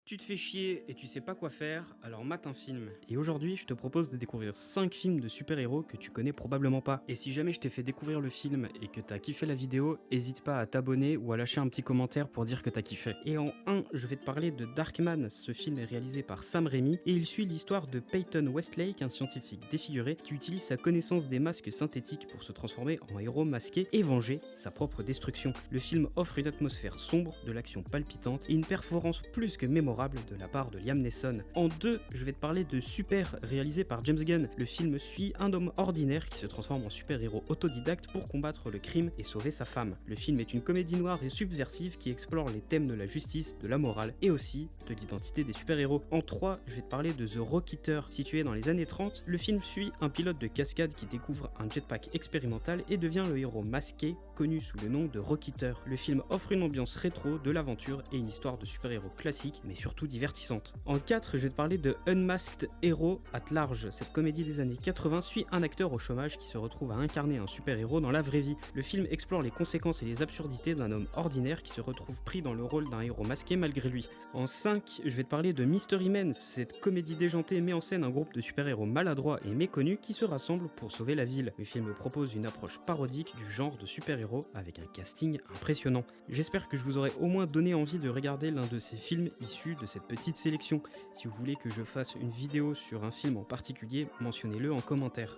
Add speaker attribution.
Speaker 1: Tu te fais chier et tu sais pas quoi faire, alors mate un film. Et aujourd'hui, je te propose de découvrir 5 films de super-héros que tu connais probablement pas. Et si jamais je t'ai fait découvrir le film et que t'as kiffé la vidéo, hésite pas à t'abonner ou à lâcher un petit commentaire pour dire que t'as kiffé. Et en 1, je vais te parler de Darkman. Ce film est réalisé par Sam Raimi et il suit l'histoire de Peyton Westlake, un scientifique défiguré qui utilise sa connaissance des masques synthétiques pour se transformer en héros masqué et venger sa propre destruction. Le film offre une atmosphère sombre, de l'action palpitante et une performance plus que mémorable de la part de Liam Neeson. En 2, je vais te parler de Super, réalisé par James Gunn. Le film suit un homme ordinaire qui se transforme en super-héros autodidacte pour combattre le crime et sauver sa femme. Le film est une comédie noire et subversive qui explore les thèmes de la justice, de la morale et aussi de l'identité des super-héros. En 3, je vais te parler de The Rocketeer. Situé dans les années 30, le film suit un pilote de cascade qui découvre un jetpack expérimental et devient le héros masqué connu sous le nom de Rocketeer. Le film offre une ambiance rétro, de l'aventure et une histoire de super-héros classique, mais surtout divertissante. En 4, je vais te parler de Unmasked Hero at Large. Cette comédie des années 80 suit un acteur au chômage qui se retrouve à incarner un super-héros dans la vraie vie. Le film explore les conséquences et les absurdités d'un homme ordinaire qui se retrouve pris dans le rôle d'un héros masqué malgré lui. En 5, je vais te parler de Mystery Men. Cette comédie déjantée met en scène un groupe de super-héros maladroits et méconnus qui se rassemblent pour sauver la ville. Le film propose une approche parodique du genre de super-héros avec un casting impressionnant. J'espère que je vous aurai au moins donné envie de regarder l'un de ces films issus de cette petite sélection. Si vous voulez que je fasse une vidéo sur un film en particulier, mentionnez-le en commentaire.